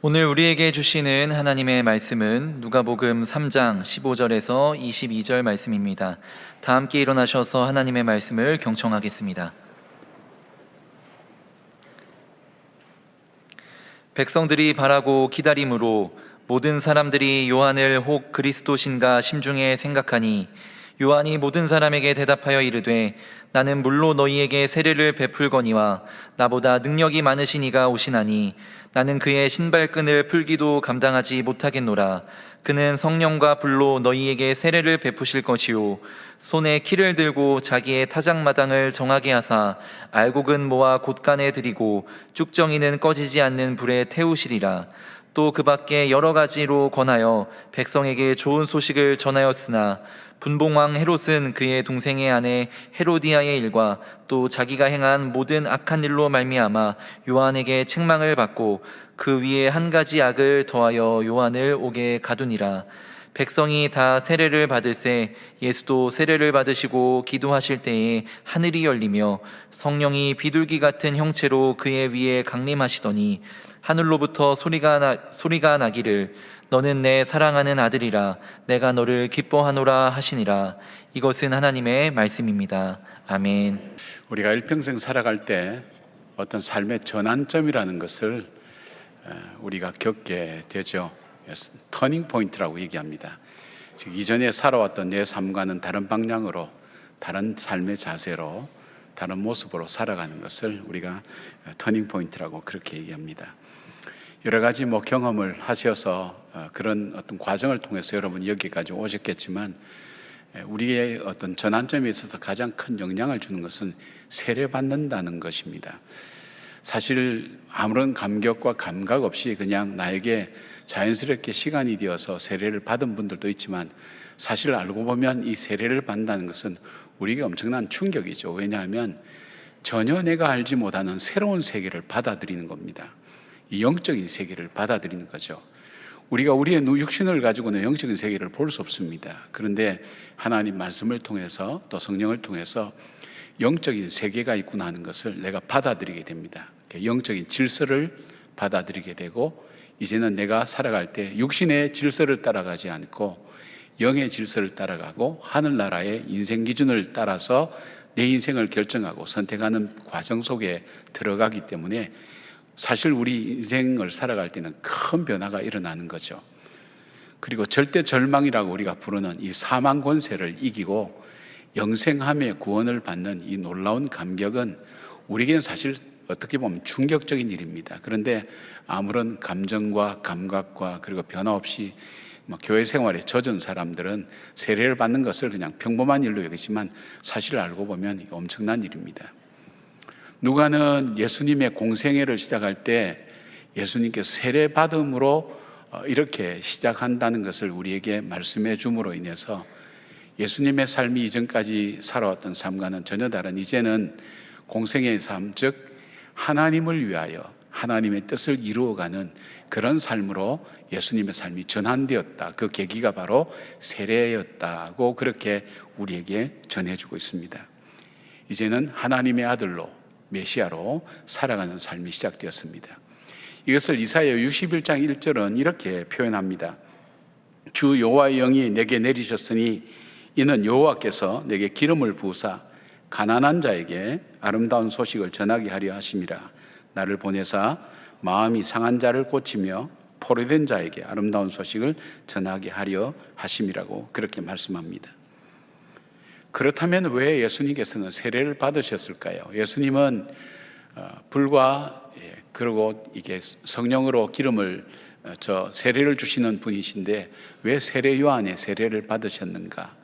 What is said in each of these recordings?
오늘 우리에게 주시는 하나님의 말씀은 누가복음 3장 15절에서 22절 말씀입니다. 다 함께 일어나셔서 하나님의 말씀을 경청하겠습니다. 백성들이 바라고 기다림으로 모든 사람들이 요한을 혹 그리스도신가 심중에 생각하니 요한이 모든 사람에게 대답하여 이르되 나는 물로 너희에게 세례를 베풀거니와 나보다 능력이 많으신 이가 오시나니 나는 그의 신발끈을 풀기도 감당하지 못하겠노라. 그는 성령과 불로 너희에게 세례를 베푸실 것이요 손에 키를 들고 자기의 타작마당을 정하게 하사 알곡은 모아 곳간에 들이고 쭉정이는 꺼지지 않는 불에 태우시리라. 또 그 밖에 여러 가지로 권하여 백성에게 좋은 소식을 전하였으나 분봉왕 헤롯은 그의 동생의 아내 헤로디아의 일과 또 자기가 행한 모든 악한 일로 말미암아 요한에게 책망을 받고 그 위에 한 가지 악을 더하여 요한을 옥에 가두니라. 백성이 다 세례를 받을새 예수도 세례를 받으시고 기도하실 때에 하늘이 열리며 성령이 비둘기 같은 형체로 그의 위에 강림하시더니 하늘로부터 소리가 나기를 너는 내 사랑하는 아들이라 내가 너를 기뻐하노라 하시니라. 이것은 하나님의 말씀입니다. 아멘. 우리가 일평생 살아갈 때 어떤 삶의 전환점이라는 것을 우리가 겪게 되죠. 터닝 포인트라고 얘기합니다. 즉 이전에 살아왔던 내 삶과는 다른 방향으로, 다른 삶의 자세로, 다른 모습으로 살아가는 것을 우리가 터닝 포인트라고 그렇게 얘기합니다. 여러 가지 경험을 하셔서 그런 어떤 과정을 통해서 여러분 여기까지 오셨겠지만 우리의 어떤 전환점에 있어서 가장 큰 영향을 주는 것은 세례받는다는 것입니다. 사실 아무런 감격과 감각 없이 그냥 나에게 자연스럽게 시간이 되어서 세례를 받은 분들도 있지만 사실 알고 보면 이 세례를 받는다는 것은 우리에게 엄청난 충격이죠. 왜냐하면 전혀 내가 알지 못하는 새로운 세계를 받아들이는 겁니다. 이 영적인 세계를 받아들이는 거죠. 우리가 우리의 육신을 가지고는 영적인 세계를 볼 수 없습니다. 그런데 하나님 말씀을 통해서 또 성령을 통해서 영적인 세계가 있구나 하는 것을 내가 받아들이게 됩니다. 영적인 질서를 받아들이게 되고 이제는 내가 살아갈 때 육신의 질서를 따라가지 않고 영의 질서를 따라가고 하늘나라의 인생 기준을 따라서 내 인생을 결정하고 선택하는 과정 속에 들어가기 때문에 사실 우리 인생을 살아갈 때는 큰 변화가 일어나는 거죠. 그리고 절대 절망이라고 우리가 부르는 이 사망 권세를 이기고 영생함의 구원을 받는 이 놀라운 감격은 우리에게는 사실 어떻게 보면 충격적인 일입니다. 그런데 아무런 감정과 감각과 그리고 변화 없이 교회 생활에 젖은 사람들은 세례를 받는 것을 그냥 평범한 일로 여기지만 사실 알고 보면 엄청난 일입니다. 누가는 예수님의 공생애를 시작할 때 예수님께서 세례 받음으로 이렇게 시작한다는 것을 우리에게 말씀해 줌으로 인해서 예수님의 삶이 이전까지 살아왔던 삶과는 전혀 다른 이제는 공생애의 삶, 즉 하나님을 위하여 하나님의 뜻을 이루어가는 그런 삶으로 예수님의 삶이 전환되었다. 그 계기가 바로 세례였다고 그렇게 우리에게 전해주고 있습니다. 이제는 하나님의 아들로 메시아로 살아가는 삶이 시작되었습니다. 이것을 이사야 61장 1절은 이렇게 표현합니다. 주 여호와의 영이 내게 내리셨으니 이는 여호와께서 내게 기름을 부으사 가난한 자에게 아름다운 소식을 전하게 하려 하심이라. 나를 보내사 마음이 상한 자를 고치며 포로된 자에게 아름다운 소식을 전하게 하려 하심이라고 그렇게 말씀합니다. 그렇다면 왜 예수님께서는 세례를 받으셨을까요? 예수님은 불과 그리고 이게 성령으로 기름을 세례를 주시는 분이신데 왜 세례 요한의 세례를 받으셨는가?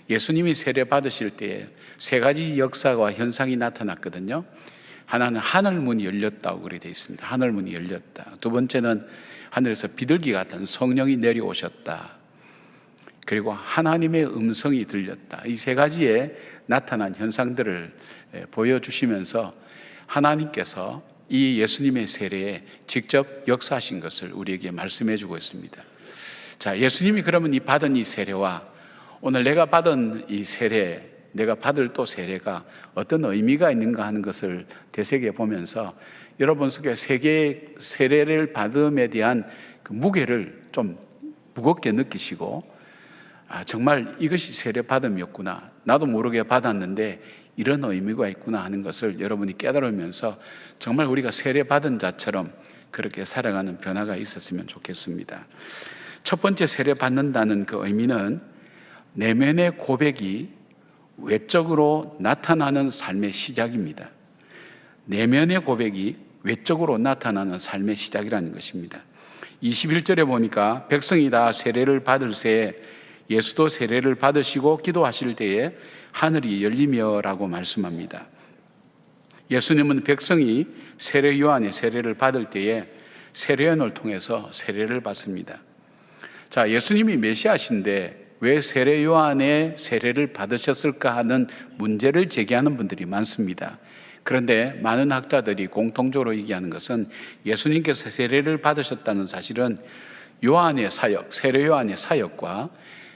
예수님이 세례 받으실 때 세 가지 역사와 현상이 나타났거든요. 하나는 하늘 문이 열렸다고 그렇게 되어 있습니다. 하늘 문이 열렸다. 두 번째는 하늘에서 비둘기 같은 성령이 내려오셨다. 그리고 하나님의 음성이 들렸다. 이 세 가지에 나타난 현상들을 보여주시면서 하나님께서 이 예수님의 세례에 직접 역사하신 것을 우리에게 말씀해 주고 있습니다. 자, 예수님이 그러면 받은 이 세례와 오늘 내가 받은 이 세례, 내가 받을 또 세례가 어떤 의미가 있는가 하는 것을 되새겨 보면서 여러분 속에 세계의 세례를 받음에 대한 그 무게를 좀 무겁게 느끼시고, 정말 이것이 세례 받음이었구나, 나도 모르게 받았는데 이런 의미가 있구나 하는 것을 여러분이 깨달으면서 정말 우리가 세례 받은 자처럼 그렇게 살아가는 변화가 있었으면 좋겠습니다. 첫 번째, 세례 받는다는 그 의미는 내면의 고백이 외적으로 나타나는 삶의 시작입니다. 내면의 고백이 외적으로 나타나는 삶의 시작이라는 것입니다. 21절에 보니까 백성이 다 세례를 받을 새 예수도 세례를 받으시고 기도하실 때에 하늘이 열리며 라고 말씀합니다. 예수님은 백성이 세례 요한의 세례를 받을 때에 세례요한을 통해서 세례를 받습니다. 자, 예수님이 메시아신데 왜 세례 요한의 세례를 받으셨을까 하는 문제를 제기하는 분들이 많습니다. 그런데 많은 학자들이 공통적으로 얘기하는 것은 예수님께서 세례를 받으셨다는 사실은 요한의 사역, 세례 요한의 사역과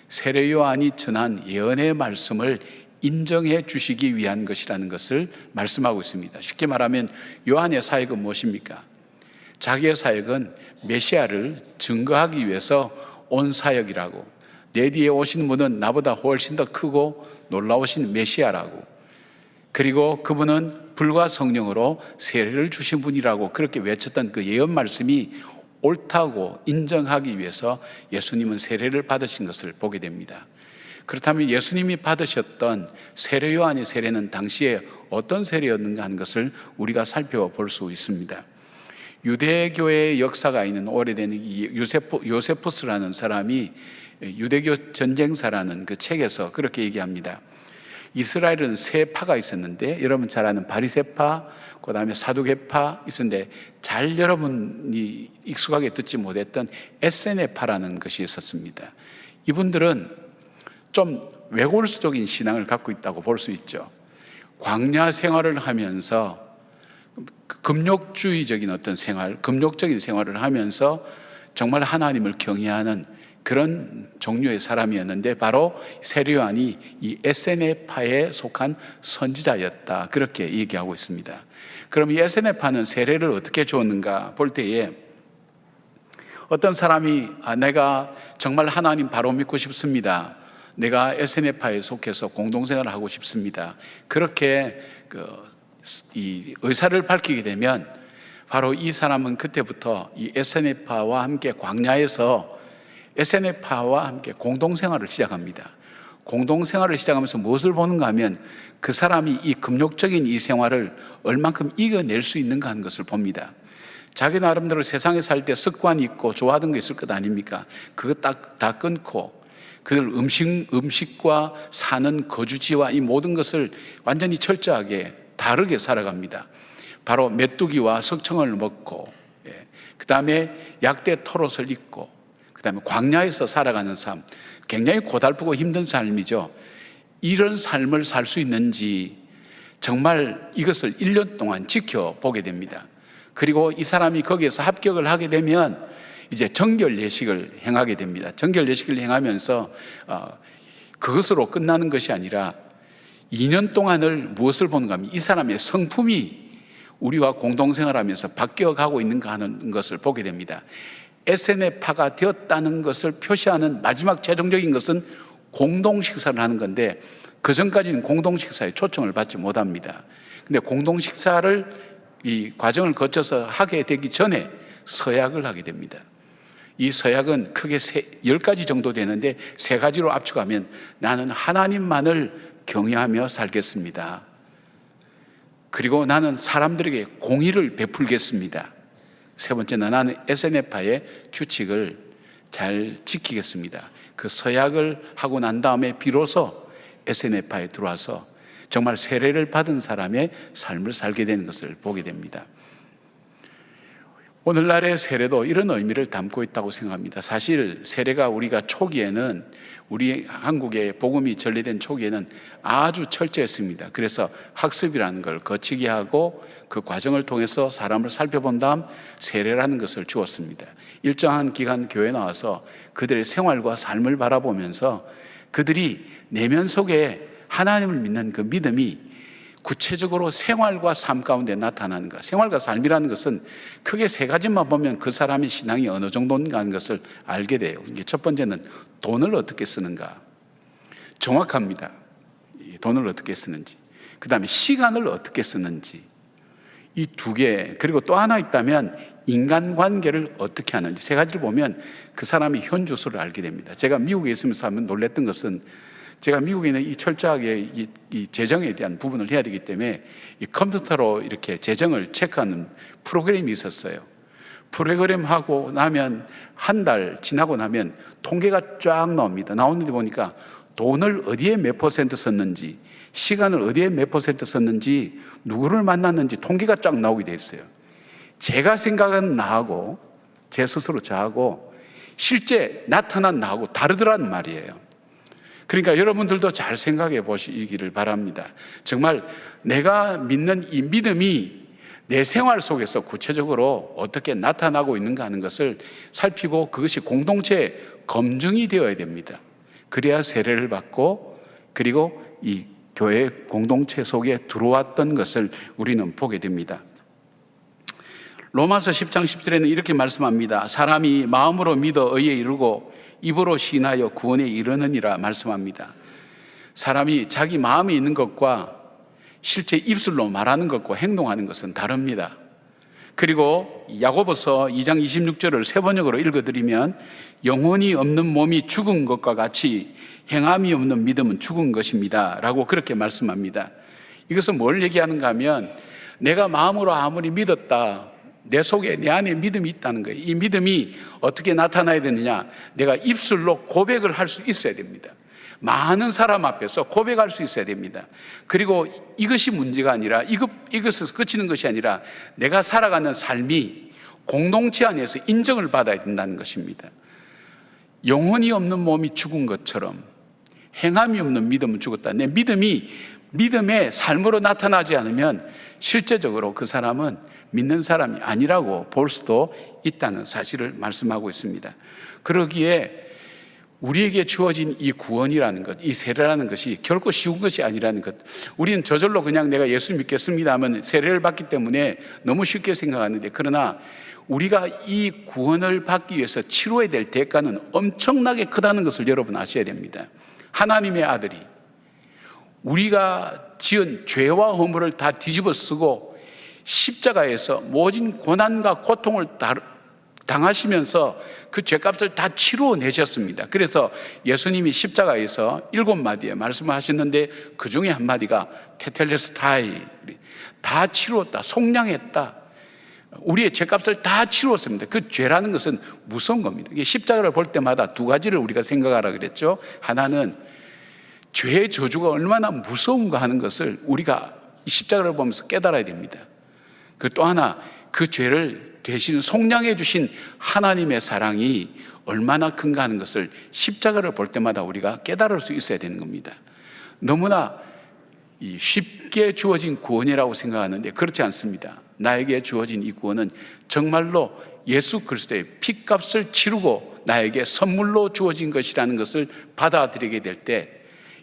세례 요한이 전한 예언의 말씀을 인정해 주시기 위한 것이라는 것을 말씀하고 있습니다. 쉽게 말하면 요한의 사역은 무엇입니까? 자기의 사역은 메시아를 증거하기 위해서 온 사역이라고, 내 뒤에 오신 분은 나보다 훨씬 더 크고 놀라우신 메시아라고, 그리고 그분은 불과 성령으로 세례를 주신 분이라고 그렇게 외쳤던 그 예언 말씀이 옳다고 인정하기 위해서 예수님은 세례를 받으신 것을 보게 됩니다. 그렇다면 예수님이 받으셨던 세례 요한의 세례는 당시에 어떤 세례였는가 하는 것을 우리가 살펴볼 수 있습니다. 유대교의 역사가 있는 오래된 요세푸스라는 사람이 유대교 전쟁사라는 그 책에서 그렇게 얘기합니다. 이스라엘은 세 파가 있었는데, 여러분 잘 아는 바리새파, 그 다음에 사두개파 있었는데, 잘 여러분이 익숙하게 듣지 못했던 에세네파라는 것이 있었습니다. 이분들은 좀 외골수적인 신앙을 갖고 있다고 볼 수 있죠. 광야 생활을 하면서 금욕주의적인 어떤 생활, 금욕적인 생활을 하면서 정말 하나님을 경외하는 그런 종류의 사람이었는데, 바로 세례 요한이 이 에세네파에 속한 선지자였다, 그렇게 얘기하고 있습니다. 그럼 이 에세네파는 세례를 어떻게 주었는가 볼 때에, 어떤 사람이 내가 정말 하나님 바로 믿고 싶습니다, 내가 에세네파에 속해서 공동생활을 하고 싶습니다, 그렇게 이 의사를 밝히게 되면 바로 이 사람은 그때부터 이 에세네파와 함께 광야에서 에세네파와 함께 공동생활을 시작합니다. 공동생활을 시작하면서 무엇을 보는가 하면 그 사람이 이 금욕적인 이 생활을 얼만큼 이겨낼 수 있는가 하는 것을 봅니다. 자기 나름대로 세상에 살 때 습관이 있고 좋아하던 게 있을 것 아닙니까? 그거 다 끊고 그들 음식과 사는 거주지와 이 모든 것을 완전히 철저하게 다르게 살아갑니다. 바로 메뚜기와 석청을 먹고, 그 다음에 약대 털옷을 입고, 그 다음에 광야에서 살아가는 삶, 굉장히 고달프고 힘든 삶이죠. 이런 삶을 살 수 있는지 정말 이것을 1년 동안 지켜보게 됩니다. 그리고 이 사람이 거기에서 합격을 하게 되면 이제 정결 예식을 행하게 됩니다. 정결 예식을 행하면서 그것으로 끝나는 것이 아니라 2년 동안을 무엇을 보는가 하면 이 사람의 성품이 우리와 공동생활하면서 바뀌어가고 있는가 하는 것을 보게 됩니다. 에세네파가 되었다는 것을 표시하는 마지막 최종적인 것은 공동식사를 하는 건데, 그 전까지는 공동식사에 초청을 받지 못합니다. 근데 공동식사를 이 과정을 거쳐서 하게 되기 전에 서약을 하게 됩니다. 이 서약은 크게 10가지 정도 되는데 3가지로 압축하면 나는 하나님만을 경외하며 살겠습니다. 그리고 나는 사람들에게 공의를 베풀겠습니다. 세 번째는 나는 에세네파의 규칙을 잘 지키겠습니다. 그 서약을 하고 난 다음에 비로소 에세네파에 들어와서 정말 세례를 받은 사람의 삶을 살게 되는 것을 보게 됩니다. 오늘날의 세례도 이런 의미를 담고 있다고 생각합니다. 사실 세례가 우리가 초기에는, 우리 한국에 복음이 전래된 초기에는 아주 철저했습니다. 그래서 학습이라는 걸 거치게 하고 그 과정을 통해서 사람을 살펴본 다음 세례라는 것을 주었습니다. 일정한 기간 교회에 나와서 그들의 생활과 삶을 바라보면서 그들이 내면 속에 하나님을 믿는 그 믿음이 구체적으로 생활과 삶 가운데 나타나는 것. 생활과 삶이라는 것은 크게 세 가지만 보면 그 사람의 신앙이 어느 정도인가 하는 것을 알게 돼요. 첫 번째는 돈을 어떻게 쓰는가. 정확합니다. 돈을 어떻게 쓰는지. 그 다음에 시간을 어떻게 쓰는지. 이 두 개. 그리고 또 하나 있다면 인간관계를 어떻게 하는지. 세 가지를 보면 그 사람의 현주소를 알게 됩니다. 제가 미국에 있으면서 한번 놀랬던 것은, 제가 미국에는 이 철저하게 이 재정에 대한 부분을 해야 되기 때문에 이 컴퓨터로 이렇게 재정을 체크하는 프로그램이 있었어요. 프로그램 하고 나면 한 달 지나고 나면 통계가 쫙 나옵니다. 나오는데 보니까 돈을 어디에 몇 퍼센트 썼는지, 시간을 어디에 몇 퍼센트 썼는지, 누구를 만났는지 통계가 쫙 나오게 돼 있어요. 제가 생각하는 나하고, 제 스스로 저하고 실제 나타난 나하고 다르더란 말이에요. 그러니까 여러분들도 잘 생각해 보시기를 바랍니다. 정말 내가 믿는 이 믿음이 내 생활 속에서 구체적으로 어떻게 나타나고 있는가 하는 것을 살피고 그것이 공동체에 검증이 되어야 됩니다. 그래야 세례를 받고 그리고 이 교회 공동체 속에 들어왔던 것을 우리는 보게 됩니다. 로마서 10장 10절에는 이렇게 말씀합니다. 사람이 마음으로 믿어 의에 이르고 입으로 시인하여 구원에 이르느니라 말씀합니다. 사람이 자기 마음에 있는 것과 실제 입술로 말하는 것과 행동하는 것은 다릅니다. 그리고 야고보서 2장 26절을 세 번역으로 읽어드리면 영혼이 없는 몸이 죽은 것과 같이 행함이 없는 믿음은 죽은 것입니다 라고 그렇게 말씀합니다. 이것은 뭘 얘기하는가 하면 내가 마음으로 아무리 믿었다, 내 속에 내 안에 믿음이 있다는 거예요. 이 믿음이 어떻게 나타나야 되느냐, 내가 입술로 고백을 할 수 있어야 됩니다. 많은 사람 앞에서 고백할 수 있어야 됩니다. 그리고 이것이 문제가 아니라 이것에서 그치는 것이 아니라 내가 살아가는 삶이 공동체 안에서 인정을 받아야 된다는 것입니다. 영혼이 없는 몸이 죽은 것처럼 행함이 없는 믿음은 죽었다. 내 믿음이 믿음의 삶으로 나타나지 않으면 실제적으로 그 사람은 믿는 사람이 아니라고 볼 수도 있다는 사실을 말씀하고 있습니다. 그러기에 우리에게 주어진 이 구원이라는 것, 이 세례라는 것이 결코 쉬운 것이 아니라는 것. 우리는 저절로 그냥 내가 예수 믿겠습니다 하면 세례를 받기 때문에 너무 쉽게 생각하는데, 그러나 우리가 이 구원을 받기 위해서 치러야 될 대가는 엄청나게 크다는 것을 여러분 아셔야 됩니다. 하나님의 아들이 우리가 지은 죄와 허물을 다 뒤집어 쓰고 십자가에서 모진 고난과 고통을 당하시면서 그 죄값을 다 치루어내셨습니다. 그래서 예수님이 십자가에서 7마디에 말씀을 하셨는데 그 중에 한마디가 테텔레스타이, 다 치루었다, 속량했다. 우리의 죄값을 다 치루었습니다. 그 죄라는 것은 무서운 겁니다. 십자가를 볼 때마다 두 가지를 우리가 생각하라 그랬죠. 하나는 죄의 저주가 얼마나 무서운가 하는 것을 우리가 이 십자가를 보면서 깨달아야 됩니다. 그 또 하나, 그 죄를 대신 속량해 주신 하나님의 사랑이 얼마나 큰가 하는 것을 십자가를 볼 때마다 우리가 깨달을 수 있어야 되는 겁니다. 너무나 쉽게 주어진 구원이라고 생각하는데 그렇지 않습니다. 나에게 주어진 이 구원은 정말로 예수 그리스도의 피값을 치르고 나에게 선물로 주어진 것이라는 것을 받아들이게 될 때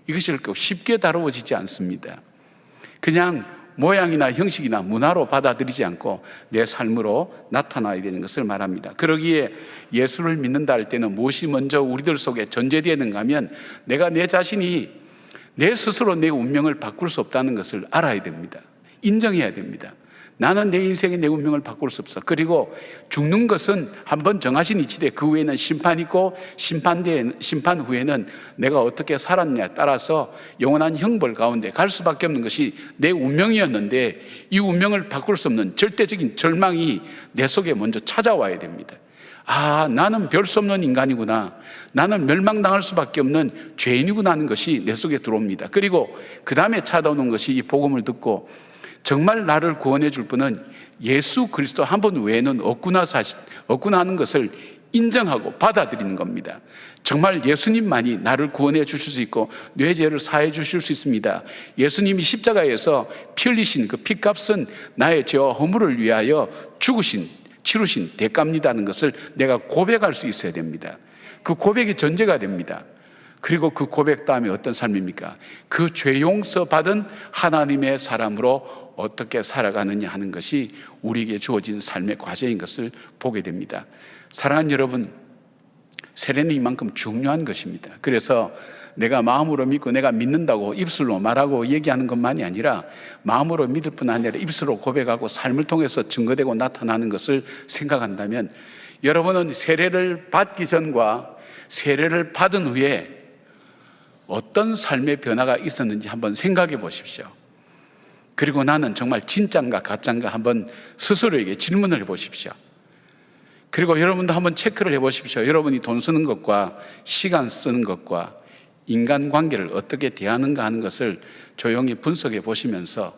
이것이 그렇게 쉽게 다루어지지 않습니다. 그냥 모양이나 형식이나 문화로 받아들이지 않고 내 삶으로 나타나야 되는 것을 말합니다. 그러기에 예수를 믿는다 할 때는 무엇이 먼저 우리들 속에 전제되는가 하면 내가 내 자신이 내 스스로 내 운명을 바꿀 수 없다는 것을 알아야 됩니다. 인정해야 됩니다. 나는 내 인생의 내 운명을 바꿀 수 없어. 그리고 죽는 것은 한번 정하신 이치되 그 후에는 심판이 있고 심판 후에는 내가 어떻게 살았냐에 따라서 영원한 형벌 가운데 갈 수밖에 없는 것이 내 운명이었는데 이 운명을 바꿀 수 없는 절대적인 절망이 내 속에 먼저 찾아와야 됩니다. 아, 나는 별 수 없는 인간이구나. 나는 멸망당할 수밖에 없는 죄인이구나 하는 것이 내 속에 들어옵니다. 그리고 그 다음에 찾아오는 것이 이 복음을 듣고 정말 나를 구원해 줄 분은 예수 그리스도 한 분 외에는 없구나 하는 것을 인정하고 받아들이는 겁니다. 정말 예수님만이 나를 구원해 주실 수 있고 내 죄를 사해 주실 수 있습니다. 예수님이 십자가에서 피 흘리신 그 피값은 나의 죄와 허물을 위하여 치르신 대가입니다는 것을 내가 고백할 수 있어야 됩니다. 그 고백이 전제가 됩니다. 그리고 그 고백 다음에 어떤 삶입니까? 그 죄 용서 받은 하나님의 사람으로 어떻게 살아가느냐 하는 것이 우리에게 주어진 삶의 과제인 것을 보게 됩니다. 사랑하는 여러분, 세례는 이만큼 중요한 것입니다. 그래서 내가 마음으로 믿고 내가 믿는다고 입술로 말하고 얘기하는 것만이 아니라 마음으로 믿을 뿐 아니라 입술로 고백하고 삶을 통해서 증거되고 나타나는 것을 생각한다면, 여러분은 세례를 받기 전과 세례를 받은 후에 어떤 삶의 변화가 있었는지 한번 생각해 보십시오. 그리고 나는 정말 진짜인가 가짜인가 한번 스스로에게 질문을 해 보십시오. 그리고 여러분도 한번 체크를 해 보십시오. 여러분이 돈 쓰는 것과 시간 쓰는 것과 인간관계를 어떻게 대하는가 하는 것을 조용히 분석해 보시면서,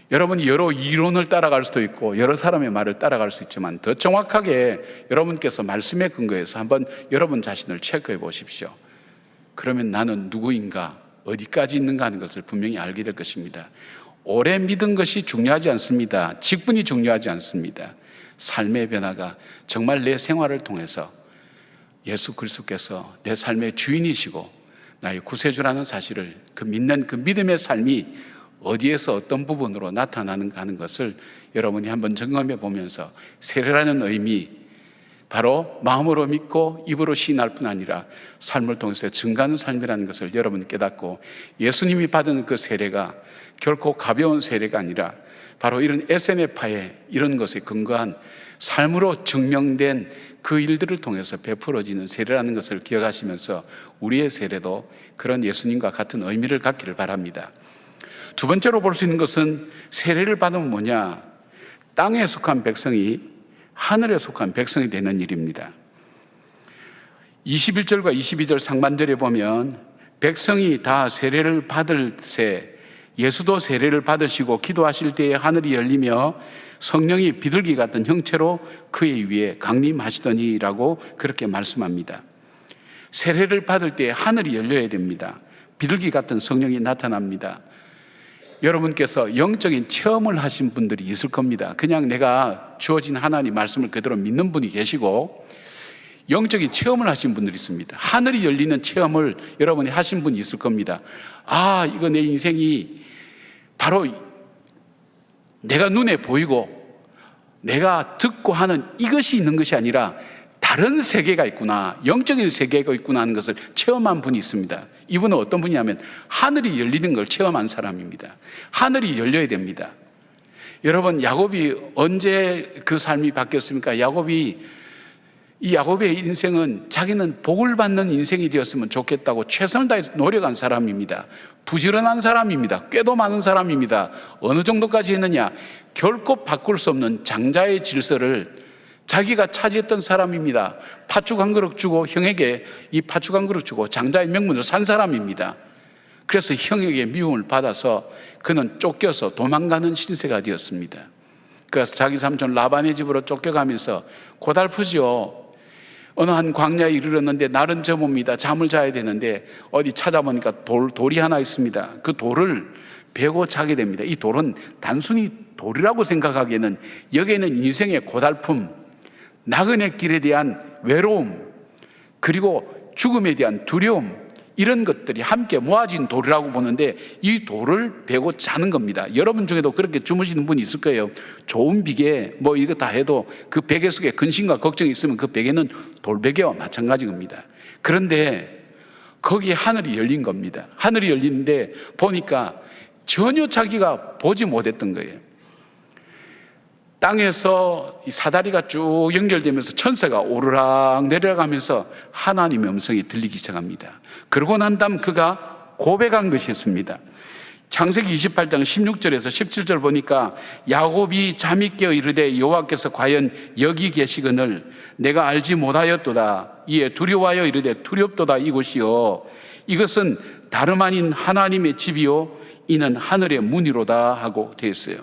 여러분이 여러 이론을 따라갈 수도 있고 여러 사람의 말을 따라갈 수 있지만 더 정확하게 여러분께서 말씀에 근거해서 한번 여러분 자신을 체크해 보십시오. 그러면 나는 누구인가, 어디까지 있는가 하는 것을 분명히 알게 될 것입니다. 오래 믿은 것이 중요하지 않습니다. 직분이 중요하지 않습니다. 삶의 변화가 정말 내 생활을 통해서 예수 그리스도께서 내 삶의 주인이시고 나의 구세주라는 사실을, 그 믿는 그 믿음의 삶이 어디에서 어떤 부분으로 나타나는가 하는 것을 여러분이 한번 점검해 보면서, 세례라는 의미, 바로 마음으로 믿고 입으로 시인할 뿐 아니라 삶을 통해서 증가하는 삶이라는 것을 여러분이 깨닫고, 예수님이 받은 그 세례가 결코 가벼운 세례가 아니라 바로 이런 SNF파의 이런 것에 근거한 삶으로 증명된 그 일들을 통해서 베풀어지는 세례라는 것을 기억하시면서 우리의 세례도 그런 예수님과 같은 의미를 갖기를 바랍니다. 두 번째로 볼 수 있는 것은, 세례를 받으면 뭐냐? 땅에 속한 백성이 하늘에 속한 백성이 되는 일입니다. 21절과 22절 상반절에 보면, 백성이 다 세례를 받을 새 예수도 세례를 받으시고 기도하실 때에 하늘이 열리며 성령이 비둘기 같은 형체로 그의 위에 강림하시더니라고 그렇게 말씀합니다. 세례를 받을 때 하늘이 열려야 됩니다. 비둘기 같은 성령이 나타납니다. 여러분께서 영적인 체험을 하신 분들이 있을 겁니다. 그냥 내가 주어진 하나님 말씀을 그대로 믿는 분이 계시고, 영적인 체험을 하신 분들이 있습니다. 하늘이 열리는 체험을 여러분이 하신 분이 있을 겁니다. 아, 이거 내 인생이 바로 내가 눈에 보이고 내가 듣고 하는 이것이 있는 것이 아니라 다른 세계가 있구나, 영적인 세계가 있구나 하는 것을 체험한 분이 있습니다. 이분은 어떤 분이냐면 하늘이 열리는 걸 체험한 사람입니다. 하늘이 열려야 됩니다. 여러분, 야곱이 언제 그 삶이 바뀌었습니까? 야곱의 인생은 자기는 복을 받는 인생이 되었으면 좋겠다고 최선을 다해서 노력한 사람입니다. 부지런한 사람입니다. 꾀도 많은 사람입니다. 어느 정도까지 했느냐? 결코 바꿀 수 없는 장자의 질서를 자기가 차지했던 사람입니다. 팥죽 한 그릇 주고 형에게 이 팥죽 한 그릇 주고 장자의 명분을 산 사람입니다. 그래서 형에게 미움을 받아서 그는 쫓겨서 도망가는 신세가 되었습니다. 그래서 자기 삼촌 라반의 집으로 쫓겨가면서 고달프지요. 어느 한 광야에 이르렀는데 날은 저뭅니다. 잠을 자야 되는데 어디 찾아보니까 돌이 하나 있습니다. 그 돌을 베고 자게 됩니다. 이 돌은 단순히 돌이라고 생각하기에는 여기에는 인생의 고달픔, 나그네 길에 대한 외로움, 그리고 죽음에 대한 두려움, 이런 것들이 함께 모아진 돌이라고 보는데 이 돌을 베고 자는 겁니다. 여러분 중에도 그렇게 주무시는 분이 있을 거예요. 좋은 비계 뭐 이거 다 해도 그 베개 속에 근심과 걱정이 있으면 그 베개는 돌베개와 마찬가지인 겁니다. 그런데 거기에 하늘이 열린 겁니다. 하늘이 열리는데 보니까 전혀 자기가 보지 못했던 거예요. 땅에서 이 사다리가 쭉 연결되면서 천사가 오르락 내려가면서 하나님의 음성이 들리기 시작합니다. 그러고 난 다음 그가 고백한 것이 있습니다. 창세기 28장 16절에서 17절 보니까, 야곱이 잠이 깨어 이르되 여호와께서 과연 여기 계시거늘 내가 알지 못하였도다. 이에 두려워하여 이르되 두렵도다. 이곳이요 이것은 다름 아닌 하나님의 집이요 이는 하늘의 문이로다 하고 되어 있어요.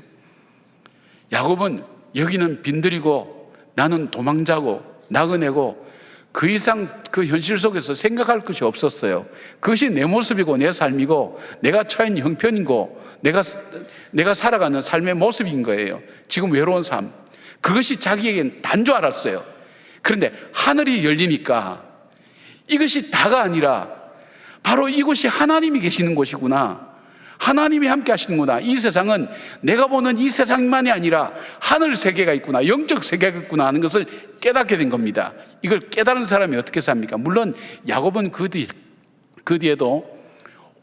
야곱은 여기는 빈들이고 나는 도망자고 나그네고 그 이상 그 현실 속에서 생각할 것이 없었어요. 그것이 내 모습이고 내 삶이고 내가 처한 형편이고 내가 살아가는 삶의 모습인 거예요. 지금 외로운 삶, 그것이 자기에겐 다인 줄 알았어요. 그런데 하늘이 열리니까 이것이 다가 아니라 바로 이곳이 하나님이 계시는 곳이구나. 하나님이 함께 하시는구나. 이 세상은 내가 보는 이 세상만이 아니라 하늘 세계가 있구나, 영적 세계가 있구나 하는 것을 깨닫게 된 겁니다. 이걸 깨달은 사람이 어떻게 삽니까? 물론 야곱은 그 뒤에도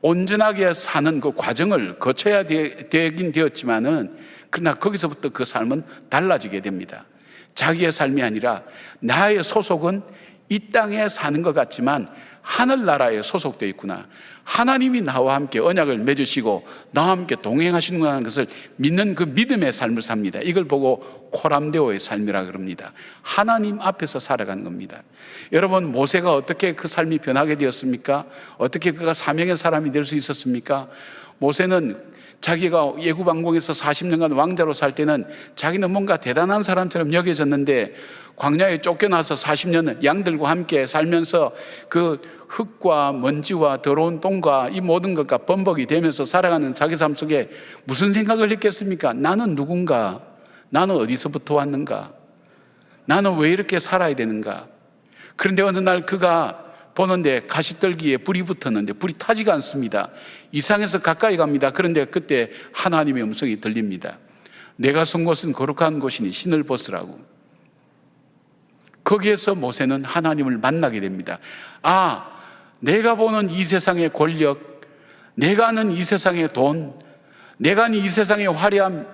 온전하게 사는 그 과정을 거쳐야 되긴 되었지만은, 그러나 거기서부터 그 삶은 달라지게 됩니다. 자기의 삶이 아니라 나의 소속은 이 땅에 사는 것 같지만 하늘나라에 소속되어 있구나. 하나님이 나와 함께 언약을 맺으시고 나와 함께 동행하시는구나 하는 것을 믿는 그 믿음의 삶을 삽니다. 이걸 보고 코람데오의 삶이라 그럽니다. 하나님 앞에서 살아가는 겁니다. 여러분, 모세가 어떻게 그 삶이 변하게 되었습니까? 어떻게 그가 사명의 사람이 될 수 있었습니까? 모세는 자기가 예굽 왕궁에서 40년간 왕자로 살 때는 자기는 뭔가 대단한 사람처럼 여겨졌는데, 광야에 쫓겨나서 40년 양들과 함께 살면서 그 흙과 먼지와 더러운 똥과 이 모든 것과 범벅이 되면서 살아가는 자기 삶 속에 무슨 생각을 했겠습니까? 나는 누군가? 나는 어디서부터 왔는가? 나는 왜 이렇게 살아야 되는가? 그런데 어느 날 그가 보는데 가시떨기에 불이 붙었는데 불이 타지가 않습니다. 이상해서 가까이 갑니다. 그런데 그때 하나님의 음성이 들립니다. 내가 선 곳은 거룩한 곳이니 신을 벗으라고. 거기에서 모세는 하나님을 만나게 됩니다. 아, 내가 보는 이 세상의 권력, 내가 아는 이 세상의 돈, 내가 아는 이 세상의 화려함,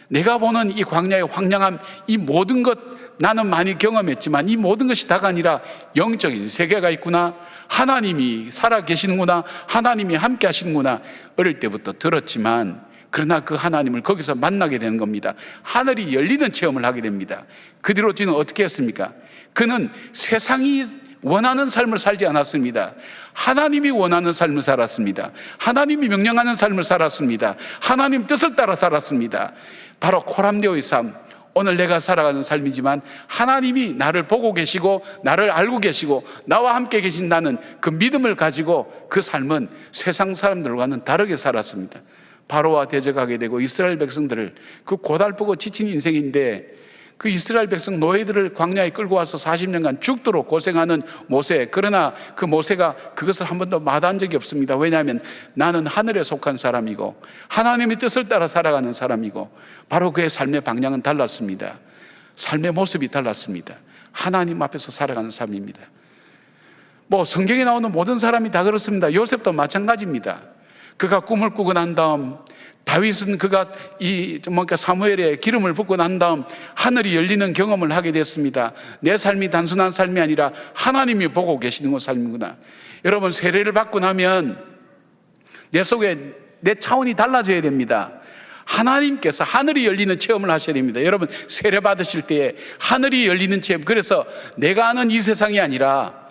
내가 보는 이 광야의 황량함, 이 모든 것 나는 많이 경험했지만 이 모든 것이 다가 아니라 영적인 세계가 있구나, 하나님이 살아 계시는구나, 하나님이 함께 하시는구나, 어릴 때부터 들었지만 그러나 그 하나님을 거기서 만나게 되는 겁니다. 하늘이 열리는 체험을 하게 됩니다. 그 뒤로 저는 어떻게 했습니까? 그는 세상이 원하는 삶을 살지 않았습니다. 하나님이 원하는 삶을 살았습니다. 하나님이 명령하는 삶을 살았습니다. 하나님 뜻을 따라 살았습니다. 바로 코람데오의 삶, 오늘 내가 살아가는 삶이지만 하나님이 나를 보고 계시고 나를 알고 계시고 나와 함께 계신다는 그 믿음을 가지고 그 삶은 세상 사람들과는 다르게 살았습니다. 바로와 대적하게 되고 이스라엘 백성들을, 그 고달프고 지친 인생인데 그 이스라엘 백성 노예들을 광야에 끌고 와서 40년간 죽도록 고생하는 모세, 그러나 그 모세가 그것을 한 번도 마다한 적이 없습니다. 왜냐하면 나는 하늘에 속한 사람이고 하나님의 뜻을 따라 살아가는 사람이고, 바로 그의 삶의 방향은 달랐습니다. 삶의 모습이 달랐습니다. 하나님 앞에서 살아가는 삶입니다. 성경에 나오는 모든 사람이 다 그렇습니다. 요셉도 마찬가지입니다. 그가 꿈을 꾸고 난 다음, 다윗은 그가 사무엘의 기름을 붓고 난 다음 하늘이 열리는 경험을 하게 됐습니다. 내 삶이 단순한 삶이 아니라 하나님이 보고 계시는 삶이구나. 여러분, 세례를 받고 나면 내 속에 내 차원이 달라져야 됩니다. 하나님께서 하늘이 열리는 체험을 하셔야 됩니다. 여러분, 세례 받으실 때에 하늘이 열리는 체험, 그래서 내가 아는 이 세상이 아니라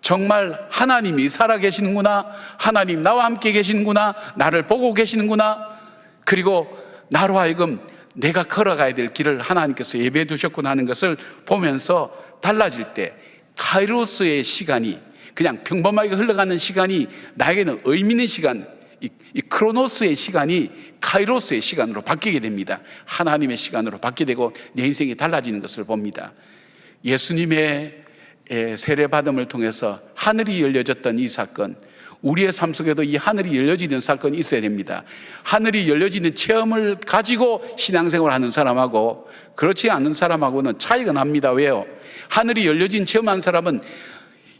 정말 하나님이 살아계시는구나, 하나님 나와 함께 계시는구나, 나를 보고 계시는구나, 그리고 나로 하여금 내가 걸어가야 될 길을 하나님께서 예배해 두셨구나 하는 것을 보면서 달라질 때, 카이로스의 시간이, 그냥 평범하게 흘러가는 시간이 나에게는 의미 있는 시간, 이 크로노스의 시간이 카이로스의 시간으로 바뀌게 됩니다. 하나님의 시간으로 바뀌게 되고 내 인생이 달라지는 것을 봅니다. 예수님의 세례받음을 통해서 하늘이 열려졌던 이 사건, 우리의 삶 속에도 이 하늘이 열려지는 사건이 있어야 됩니다. 하늘이 열려지는 체험을 가지고 신앙생활을 하는 사람하고 그렇지 않은 사람하고는 차이가 납니다. 왜요? 하늘이 열려진 체험한 사람은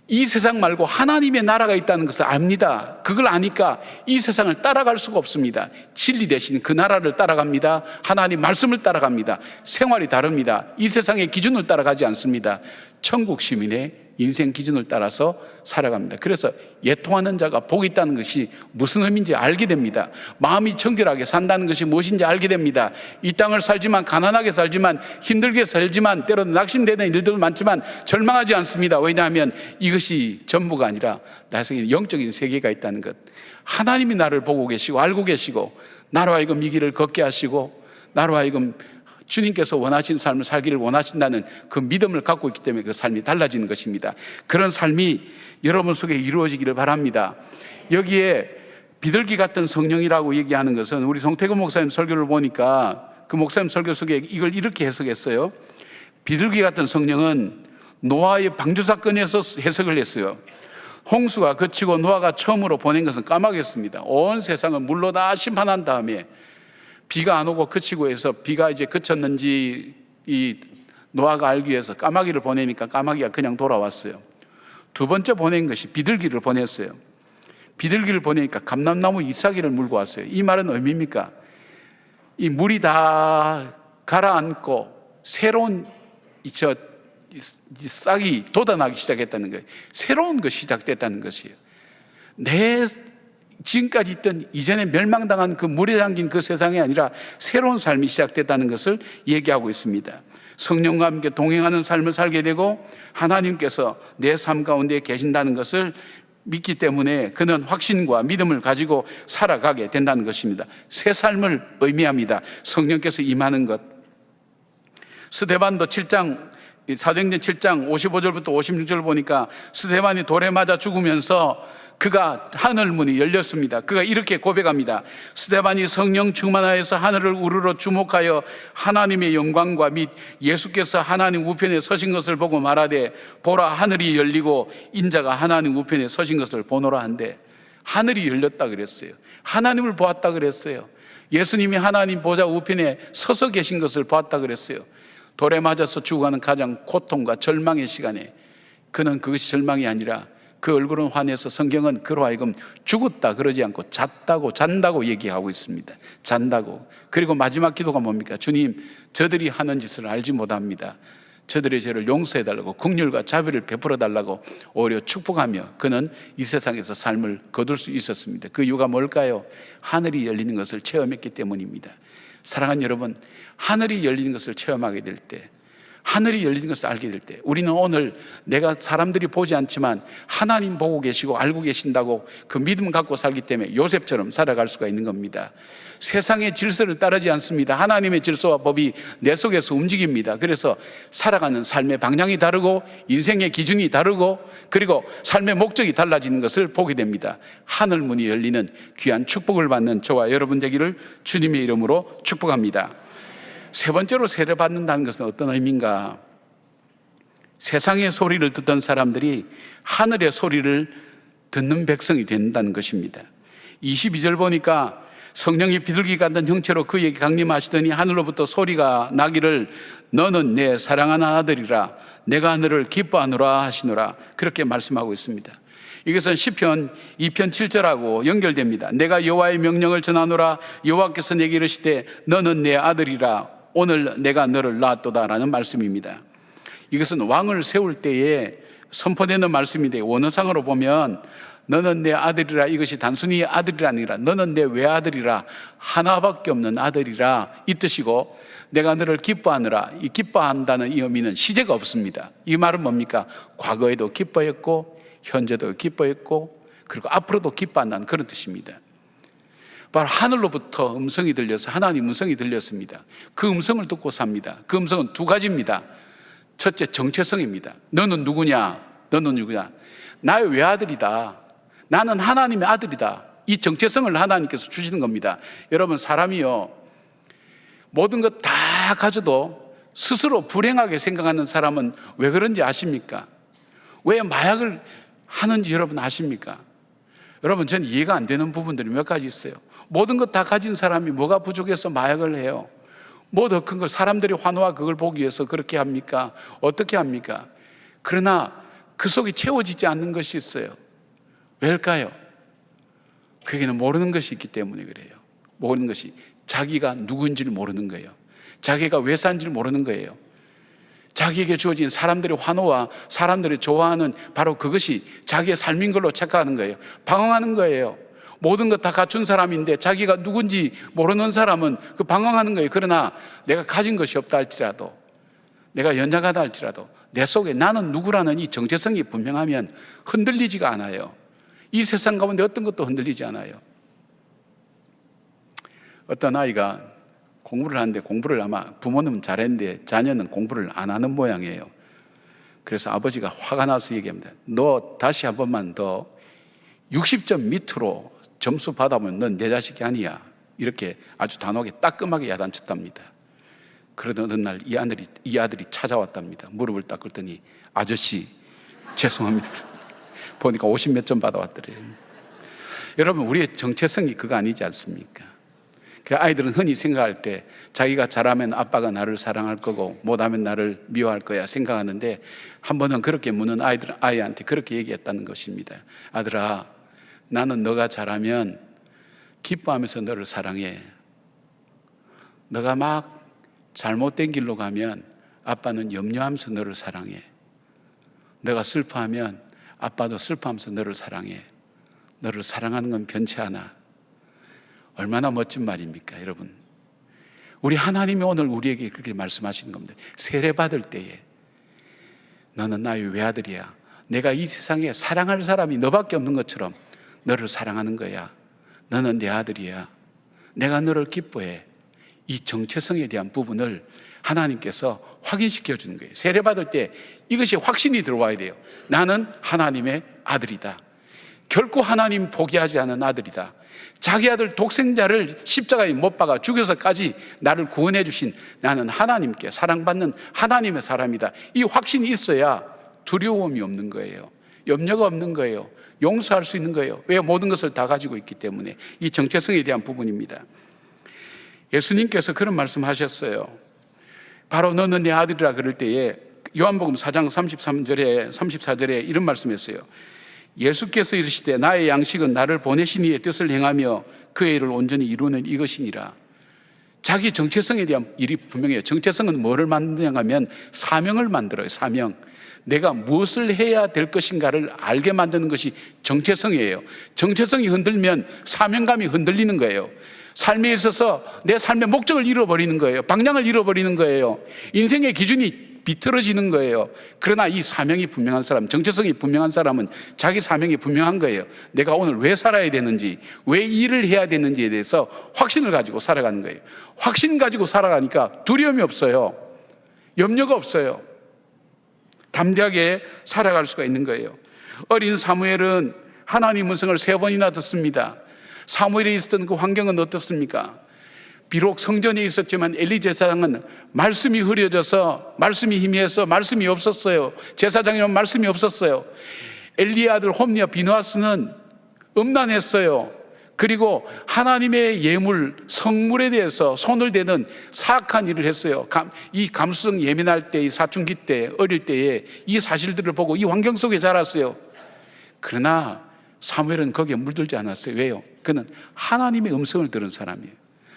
이 세상 말고 하나님의 나라가 있다는 것을 압니다. 그걸 아니까 이 세상을 따라갈 수가 없습니다. 진리 대신 그 나라를 따라갑니다. 하나님 말씀을 따라갑니다. 생활이 다릅니다. 이 세상의 기준을 따라가지 않습니다. 천국 시민의 인생 기준을 따라서 살아갑니다. 그래서 예통하는 자가 복이 있다는 것이 무슨 의미인지 알게 됩니다. 마음이 정결하게 산다는 것이 무엇인지 알게 됩니다. 이 땅을 살지만, 가난하게 살지만, 힘들게 살지만, 때로는 낙심되는 일들 많지만 절망하지 않습니다. 왜냐하면 이것이 전부가 아니라 나 속에 영적인 세계가 있다는 것, 하나님이 나를 보고 계시고 알고 계시고 나로 하여금 이 길을 걷게 하시고 나로 하여금 주님께서 원하시는 삶을 살기를 원하신다는 그 믿음을 갖고 있기 때문에 그 삶이 달라지는 것입니다. 그런 삶이 여러분 속에 이루어지기를 바랍니다. 여기에 비둘기 같은 성령이라고 얘기하는 것은, 우리 송태근 목사님 설교를 보니까 그 목사님 설교 속에 이걸 이렇게 해석했어요. 비둘기 같은 성령은 노아의 방주 사건에서 해석을 했어요. 홍수가 그치고 노아가 처음으로 보낸 것은 까마귀였습니다. 온 세상을 물로 다 심판한 다음에 비가 안 오고 그치고 해서 비가 이제 그쳤는지 이 노아가 알기 위해서 까마귀를 보내니까 까마귀가 그냥 돌아왔어요. 두 번째 보낸 것이 비둘기를 보냈어요. 비둘기를 보내니까 감람나무 잎사귀를 물고 왔어요. 이 말은 의미입니까? 이 물이 다 가라앉고 새로운 이 싹이 돋아나기 시작했다는 거예요. 새로운 것이 시작됐다는 것이에요. 내 지금까지 있던 이전에 멸망당한 그 물에 잠긴 그 세상이 아니라 새로운 삶이 시작됐다는 것을 얘기하고 있습니다. 성령과 함께 동행하는 삶을 살게 되고 하나님께서 내 삶 가운데 계신다는 것을 믿기 때문에 그는 확신과 믿음을 가지고 살아가게 된다는 것입니다. 새 삶을 의미합니다. 성령께서 임하는 것. 스데반도 7장 사도행전 7장 55절부터 56절 보니까 스데반이 돌에 맞아 죽으면서 그가 하늘 문이 열렸습니다. 그가 이렇게 고백합니다. 스데반이 성령 충만하여서 하늘을 우러러 주목하여 하나님의 영광과 및 예수께서 하나님 우편에 서신 것을 보고 말하되 보라 하늘이 열리고 인자가 하나님 우편에 서신 것을 보노라 한데, 하늘이 열렸다 그랬어요. 하나님을 보았다 그랬어요. 예수님이 하나님 보좌 우편에 서서 계신 것을 보았다 그랬어요. 돌에 맞아서 죽어가는 가장 고통과 절망의 시간에 그는 그것이 절망이 아니라 그 얼굴은 환해서 성경은 그로 하여금 죽었다 그러지 않고 잔다고 얘기하고 있습니다. 잔다고. 그리고 마지막 기도가 뭡니까? 주님, 저들이 하는 짓을 알지 못합니다. 저들의 죄를 용서해달라고 긍휼과 자비를 베풀어달라고 오히려 축복하며 그는 이 세상에서 삶을 거둘 수 있었습니다. 그 이유가 뭘까요? 하늘이 열리는 것을 체험했기 때문입니다. 사랑하는 여러분, 하늘이 열리는 것을 체험하게 될 때, 하늘이 열리는 것을 알게 될 때, 우리는 오늘 내가 사람들이 보지 않지만 하나님 보고 계시고 알고 계신다고 그 믿음 갖고 살기 때문에 요셉처럼 살아갈 수가 있는 겁니다. 세상의 질서를 따르지 않습니다. 하나님의 질서와 법이 내 속에서 움직입니다. 그래서 살아가는 삶의 방향이 다르고 인생의 기준이 다르고 그리고 삶의 목적이 달라지는 것을 보게 됩니다. 하늘 문이 열리는 귀한 축복을 받는 저와 여러분 되기를 주님의 이름으로 축복합니다. 세 번째로 세례받는다는 것은 어떤 의미인가? 세상의 소리를 듣던 사람들이 하늘의 소리를 듣는 백성이 된다는 것입니다. 22절 보니까 성령이 비둘기 같은 형체로 그에게 강림하시더니 하늘로부터 소리가 나기를 너는 내 사랑하는 아들이라 내가 너를 기뻐하노라 하시노라, 그렇게 말씀하고 있습니다. 이것은 시편 2편 7절하고 연결됩니다. 내가 여호와의 명령을 전하노라 여호와께서 내게 이르시되 너는 내 아들이라 오늘 내가 너를 낳았도다라는 말씀입니다. 이것은 왕을 세울 때에 선포되는 말씀인데 원어상으로 보면 너는 내 아들이라, 이것이 단순히 아들이 아니라 너는 내 외아들이라, 하나밖에 없는 아들이라 이 뜻이고, 내가 너를 기뻐하느라, 이 기뻐한다는 이 의미는 시제가 없습니다. 이 말은 뭡니까? 과거에도 기뻐했고 현재도 기뻐했고 그리고 앞으로도 기뻐한다는 그런 뜻입니다. 바로 하늘로부터 음성이 들려서 하나님 음성이 들렸습니다. 그 음성을 듣고 삽니다. 그 음성은 두 가지입니다. 첫째, 정체성입니다. 너는 누구냐? 너는 누구냐? 나의 외아들이다. 나는 하나님의 아들이다. 이 정체성을 하나님께서 주시는 겁니다. 여러분, 사람이요, 모든 것 다 가져도 스스로 불행하게 생각하는 사람은 왜 그런지 아십니까? 왜 마약을 하는지 여러분 아십니까? 여러분, 저는 이해가 안 되는 부분들이 몇 가지 있어요. 모든 것 다 가진 사람이 뭐가 부족해서 마약을 해요? 뭐 더 큰 걸, 사람들이 환호와 그걸 보기 위해서 그렇게 합니까? 어떻게 합니까? 그러나 그 속이 채워지지 않는 것이 있어요. 왜일까요? 그에게는 모르는 것이 있기 때문에 그래요. 모르는 것이, 자기가 누구인지를 모르는 거예요. 자기가 왜 산지를 모르는 거예요. 자기에게 주어진 사람들의 환호와 사람들이 좋아하는 바로 그것이 자기의 삶인 걸로 착각하는 거예요. 방황하는 거예요. 모든 것 다 갖춘 사람인데 자기가 누군지 모르는 사람은 그 방황하는 거예요. 그러나 내가 가진 것이 없다 할지라도, 내가 연약하다 할지라도 내 속에 나는 누구라는 이 정체성이 분명하면 흔들리지가 않아요. 이 세상 가운데 어떤 것도 흔들리지 않아요. 어떤 아이가 공부를 하는데 공부를 아마 부모님은 잘했는데 자녀는 공부를 안 하는 모양이에요. 그래서 아버지가 화가 나서 얘기합니다. 너 다시 한 번만 더 60점 밑으로 점수 받아보면 넌 내 자식이 아니야. 이렇게 아주 단호하게 따끔하게 야단쳤답니다. 그러던 어느 날 이 아들이 찾아왔답니다. 무릎을 딱 꿇더니 아저씨 죄송합니다. 보니까 50 몇 점 받아왔더래요. 여러분, 우리의 정체성이 그거 아니지 않습니까? 그 아이들은 흔히 생각할 때 자기가 잘하면 아빠가 나를 사랑할 거고 못하면 나를 미워할 거야 생각하는데, 한 번은 그렇게 묻는 아이한테 그렇게 얘기했다는 것입니다. 아들아, 나는 너가 잘하면 기뻐하면서 너를 사랑해. 너가 막 잘못된 길로 가면 아빠는 염려하면서 너를 사랑해. 너가 슬퍼하면 아빠도 슬퍼하면서 너를 사랑해. 너를 사랑하는 건 변치 않아. 얼마나 멋진 말입니까, 여러분? 우리 하나님이 오늘 우리에게 그렇게 말씀하시는 겁니다. 세례받을 때에 너는 나의 외아들이야. 내가 이 세상에 사랑할 사람이 너밖에 없는 것처럼 너를 사랑하는 거야. 너는 내 아들이야. 내가 너를 기뻐해. 이 정체성에 대한 부분을 하나님께서 확인시켜 주는 거예요. 세례받을 때 이것이 확신이 들어와야 돼요. 나는 하나님의 아들이다. 결코 하나님 포기하지 않은 아들이다. 자기 아들 독생자를 십자가에 못 박아 죽여서까지 나를 구원해 주신 나는 하나님께 사랑받는 하나님의 사람이다. 이 확신이 있어야 두려움이 없는 거예요. 염려가 없는 거예요. 용서할 수 있는 거예요. 왜? 모든 것을 다 가지고 있기 때문에. 이 정체성에 대한 부분입니다. 예수님께서 그런 말씀하셨어요. 바로 너는 내 아들이라 그럴 때에 요한복음 4장 33절에 34절에 이런 말씀했어요. 예수께서 이르시되 나의 양식은 나를 보내신 이의 뜻을 행하며 그의 일을 온전히 이루는 이것이니라. 자기 정체성에 대한 일이 분명해요. 정체성은 뭐를 만드냐 하면 사명을 만들어요. 사명. 내가 무엇을 해야 될 것인가를 알게 만드는 것이 정체성이에요. 정체성이 흔들면 사명감이 흔들리는 거예요. 삶에 있어서 내 삶의 목적을 잃어버리는 거예요. 방향을 잃어버리는 거예요. 인생의 기준이 비틀어지는 거예요. 그러나 이 사명이 분명한 사람, 정체성이 분명한 사람은 자기 사명이 분명한 거예요. 내가 오늘 왜 살아야 되는지, 왜 일을 해야 되는지에 대해서 확신을 가지고 살아가는 거예요. 확신 가지고 살아가니까 두려움이 없어요. 염려가 없어요. 담대하게 살아갈 수가 있는 거예요. 어린 사무엘은 하나님 음성을 3번이나 듣습니다. 사무엘에 있었던 그 환경은 어떻습니까? 비록 성전에 있었지만 엘리 제사장은 말씀이 흐려져서 말씀이 희미해서 말씀이 없었어요. 제사장이면 말씀이 없었어요. 엘리의 아들 홈리와 비누아스는 음란했어요. 그리고 하나님의 예물, 성물에 대해서 손을 대는 사악한 일을 했어요. 이 감수성 예민할 때, 이 사춘기 때, 어릴 때에 이 사실들을 보고 이 환경 속에 자랐어요. 그러나 사무엘은 거기에 물들지 않았어요. 왜요? 그는 하나님의 음성을 들은 사람이에요.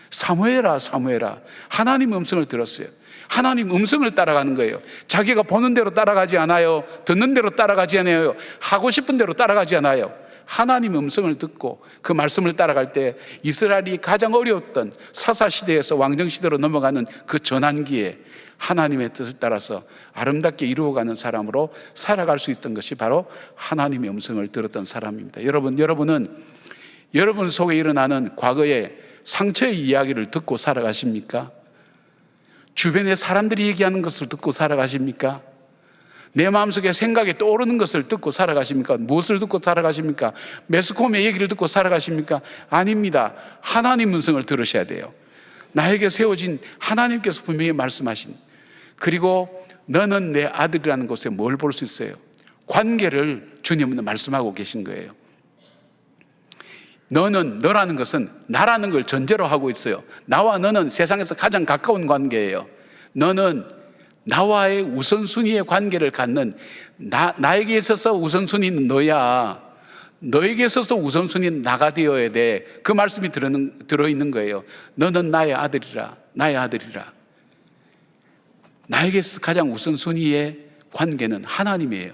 사무엘아, 사무엘아. 하나님의 음성을 들었어요. 하나님 음성을 따라가는 거예요. 자기가 보는 대로 따라가지 않아요. 듣는 대로 따라가지 않아요. 하고 싶은 대로 따라가지 않아요. 하나님의 음성을 듣고 그 말씀을 따라갈 때 이스라엘이 가장 어려웠던 사사시대에서 왕정시대로 넘어가는 그 전환기에 하나님의 뜻을 따라서 아름답게 이루어가는 사람으로 살아갈 수 있었던 것이 바로 하나님의 음성을 들었던 사람입니다. 여러분은 여러분 속에 일어나는 과거의 상처의 이야기를 듣고 살아가십니까? 주변의 사람들이 얘기하는 것을 듣고 살아가십니까? 내 마음속에 생각이 떠오르는 것을 듣고 살아가십니까? 무엇을 듣고 살아가십니까? 매스컴의 얘기를 듣고 살아가십니까? 아닙니다. 하나님 음성을 들으셔야 돼요. 나에게 세워진 하나님께서 분명히 말씀하신, 그리고 너는 내 아들이라는 곳에 뭘 볼 수 있어요? 관계를 주님은 말씀하고 계신 거예요. 너라는 것은 나라는 걸 전제로 하고 있어요. 나와 너는 세상에서 가장 가까운 관계예요. 너는 나와의 우선순위의 관계를 갖는, 나에게 있어서 우선순위는 너야. 너에게 있어서 우선순위는 나가 되어야 돼. 그 말씀이 들어있는 거예요. 너는 나의 아들이라, 나의 아들이라. 나에게 있어서 가장 우선순위의 관계는 하나님이에요.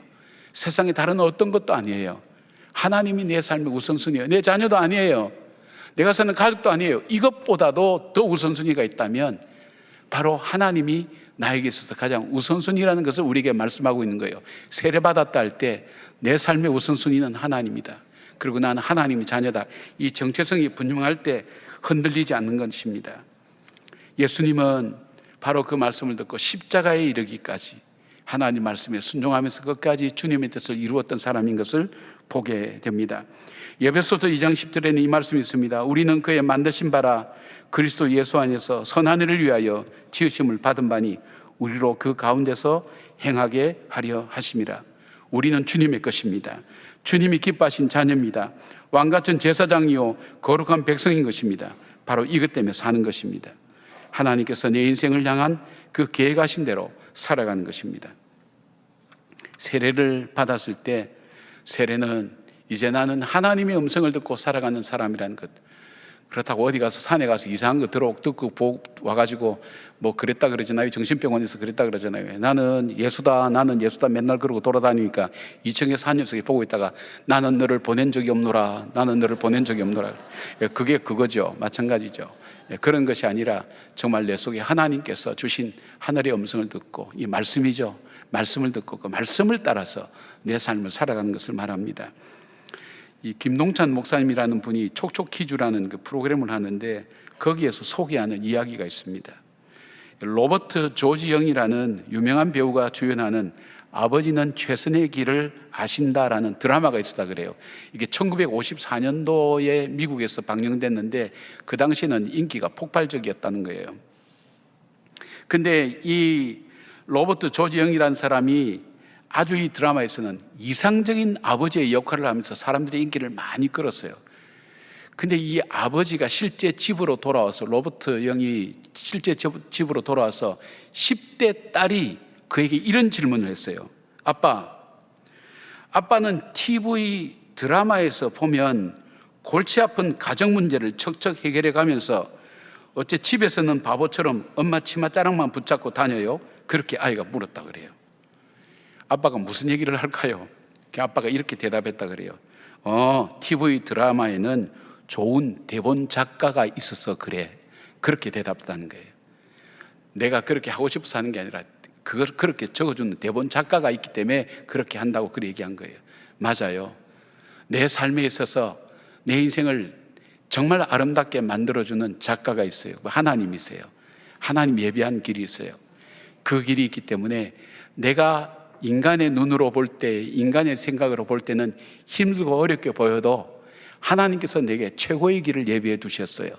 세상에 다른 어떤 것도 아니에요. 하나님이 내 삶의 우선순위예요. 내 자녀도 아니에요. 내가 사는 가족도 아니에요. 이것보다도 더 우선순위가 있다면 바로 하나님이 나에게 있어서 가장 우선순위라는 것을 우리에게 말씀하고 있는 거예요. 세례받았다 할 때 내 삶의 우선순위는 하나님이다. 그리고 나는 하나님의 자녀다. 이 정체성이 분명할 때 흔들리지 않는 것입니다. 예수님은 바로 그 말씀을 듣고 십자가에 이르기까지 하나님 말씀에 순종하면서 끝까지 주님의 뜻을 이루었던 사람인 것을 보게 됩니다. 에베소서 2장 10절에는 이 말씀이 있습니다. 우리는 그의 만드신 바라 그리스도 예수 안에서 선한 일을 위하여 지으심을 받은 바니 우리로 그 가운데서 행하게 하려 하심이라. 우리는 주님의 것입니다. 주님이 기뻐하신 자녀입니다. 왕같은 제사장이요 거룩한 백성인 것입니다. 바로 이것 때문에 사는 것입니다. 하나님께서 내 인생을 향한 그 계획하신 대로 살아가는 것입니다. 세례를 받았을 때 세례는 이제 나는 하나님의 음성을 듣고 살아가는 사람이라는 것. 그렇다고 어디 가서 산에 가서 이상한 거 듣고 와가지고 뭐 그랬다 그러잖아요. 정신병원에서 그랬다 그러잖아요. 나는 예수다 맨날 그러고 돌아다니니까 2층에서 한 녀석이 보고 있다가 나는 너를 보낸 적이 없노라. 그게 그거죠. 마찬가지죠. 그런 것이 아니라 정말 내 속에 하나님께서 주신 하늘의 음성을 듣고, 이 말씀이죠. 말씀을 듣고 그 말씀을 따라서 내 삶을 살아가는 것을 말합니다. 이 김동찬 목사님이라는 분이 촉촉퀴즈라는 그 프로그램을 하는데 거기에서 소개하는 이야기가 있습니다. 로버트 조지 영이라는 유명한 배우가 주연하는 아버지는 최선의 길을 아신다라는 드라마가 있었다 그래요. 이게 1954년도에 미국에서 방영됐는데 그 당시에는 인기가 폭발적이었다는 거예요. 근데 이 로버트 조지 영이라는 사람이 아주 이 드라마에서는 이상적인 아버지의 역할을 하면서 사람들의 인기를 많이 끌었어요. 근데 이 아버지가 실제 집으로 돌아와서, 로버트 영이 실제 집으로 돌아와서 10대 딸이 그에게 이런 질문을 했어요. 아빠는 TV 드라마에서 보면 골치 아픈 가정 문제를 척척 해결해 가면서 어째 집에서는 바보처럼 엄마 치맛자락만 붙잡고 다녀요? 그렇게 아이가 물었다 그래요. 아빠가 무슨 얘기를 할까요? 아빠가 이렇게 대답했다 그래요. TV 드라마에는 좋은 대본 작가가 있어서 그래. 그렇게 대답했다는 거예요. 내가 그렇게 하고 싶어서 하는 게 아니라 그걸 그렇게 적어주는 대본 작가가 있기 때문에 그렇게 한다고 그렇게 얘기한 거예요. 맞아요. 내 삶에 있어서 내 인생을 정말 아름답게 만들어주는 작가가 있어요. 하나님이세요. 하나님 예비한 길이 있어요. 그 길이 있기 때문에 내가 인간의 눈으로 볼 때, 인간의 생각으로 볼 때는 힘들고 어렵게 보여도 하나님께서 내게 최고의 길을 예비해 두셨어요.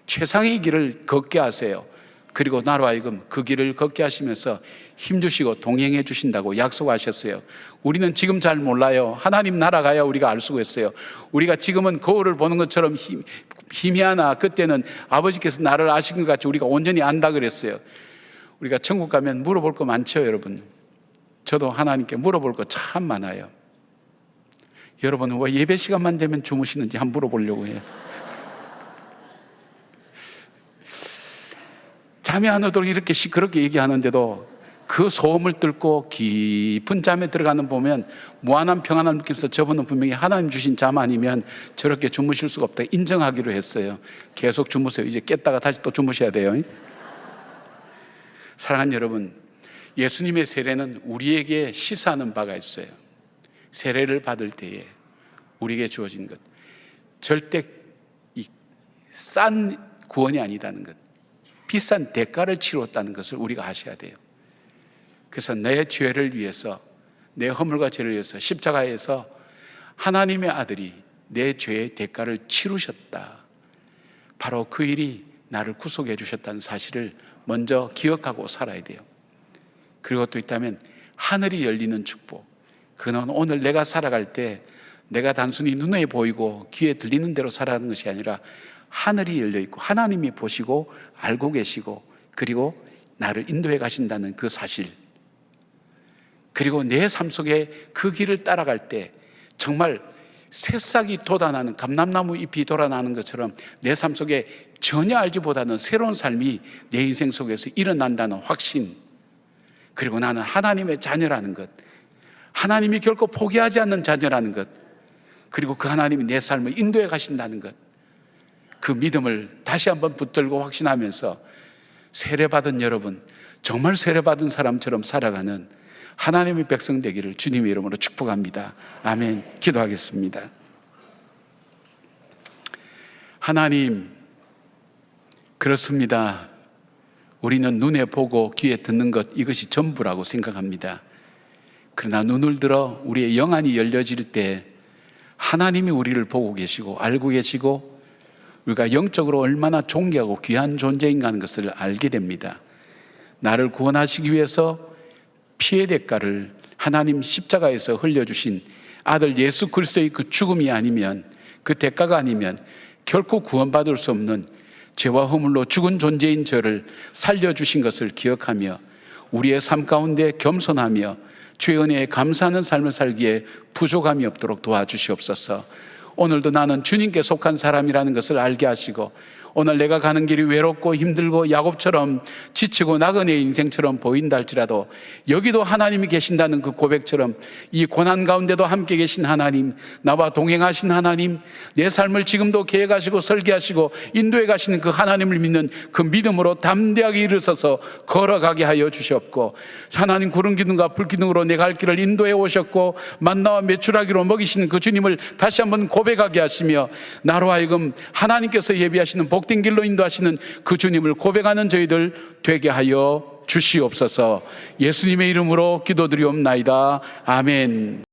최상의 길을 걷게 하세요. 그리고 나로 하여금 그 길을 걷게 하시면서 힘주시고 동행해 주신다고 약속하셨어요. 우리는 지금 잘 몰라요. 하나님 나라 가야 우리가 알 수가 있어요. 우리가 지금은 거울을 보는 것처럼 희미하나 그때는 아버지께서 나를 아신 것 같이 우리가 온전히 안다 그랬어요. 우리가 천국 가면 물어볼 거 많죠, 여러분. 저도 하나님께 물어볼 거 참 많아요. 여러분은 왜 예배 시간만 되면 주무시는지 한번 물어보려고 해요. 잠이 안 오도록 이렇게 시끄럽게 얘기하는데도 그 소음을 뚫고 깊은 잠에 들어가는 보면 무한한 평안함을 느끼면서 저분은 분명히 하나님 주신 잠 아니면 저렇게 주무실 수가 없다 인정하기로 했어요. 계속 주무세요. 이제 깼다가 다시 또 주무셔야 돼요. 사랑하는 여러분, 예수님의 세례는 우리에게 시사하는 바가 있어요. 세례를 받을 때에 우리에게 주어진 것, 절대 싼 구원이 아니다는 것, 비싼 대가를 치렀다는 것을 우리가 아셔야 돼요. 그래서 내 죄를 위해서, 내 허물과 죄를 위해서 십자가에서 하나님의 아들이 내 죄의 대가를 치르셨다. 바로 그 일이 나를 구속해 주셨다는 사실을 먼저 기억하고 살아야 돼요. 그리고 또 있다면 하늘이 열리는 축복. 그는 오늘 내가 살아갈 때 내가 단순히 눈에 보이고 귀에 들리는 대로 살아가는 것이 아니라 하늘이 열려 있고 하나님이 보시고 알고 계시고 그리고 나를 인도해 가신다는 그 사실, 그리고 내 삶 속에 그 길을 따라갈 때 정말 새싹이 돋아나는, 감람나무 잎이 돋아나는 것처럼 내 삶 속에 전혀 알지 못하는 새로운 삶이 내 인생 속에서 일어난다는 확신, 그리고 나는 하나님의 자녀라는 것, 하나님이 결코 포기하지 않는 자녀라는 것, 그리고 그 하나님이 내 삶을 인도해 가신다는 것, 그 믿음을 다시 한번 붙들고 확신하면서 세례받은 여러분, 정말 세례받은 사람처럼 살아가는 하나님의 백성 되기를 주님의 이름으로 축복합니다. 아멘. 기도하겠습니다. 하나님, 그렇습니다. 우리는 눈에 보고 귀에 듣는 것, 이것이 전부라고 생각합니다. 그러나 눈을 들어 우리의 영안이 열려질 때 하나님이 우리를 보고 계시고 알고 계시고 우리가 영적으로 얼마나 존귀하고 귀한 존재인가 하는 것을 알게 됩니다. 나를 구원하시기 위해서 피의 대가를 하나님 십자가에서 흘려주신 아들 예수 그리스도의 그 죽음이 아니면, 그 대가가 아니면 결코 구원받을 수 없는 죄와 허물로 죽은 존재인 저를 살려주신 것을 기억하며 우리의 삶 가운데 겸손하며 주의 은혜에 감사하는 삶을 살기에 부족함이 없도록 도와주시옵소서. 오늘도 나는 주님께 속한 사람이라는 것을 알게 하시고, 오늘 내가 가는 길이 외롭고 힘들고 야곱처럼 지치고 나그네의 인생처럼 보인다 할지라도 여기도 하나님이 계신다는 그 고백처럼 이 고난 가운데도 함께 계신 하나님, 나와 동행하신 하나님, 내 삶을 지금도 계획하시고 설계하시고 인도해 가시는 그 하나님을 믿는 그 믿음으로 담대하게 일어서서 걸어가게 하여 주시옵고, 하나님 구름 기둥과 불 기둥으로 내 갈 길을 인도해 오셨고 만나와 메추라기로 먹이시는 그 주님을 다시 한번 고백하게 하시며, 나로 하여금 하나님께서 예비하시는 복된 길로 인도하시는 그 주님을 고백하는 저희들 되게 하여 주시옵소서. 예수님의 이름으로 기도드리옵나이다. 아멘.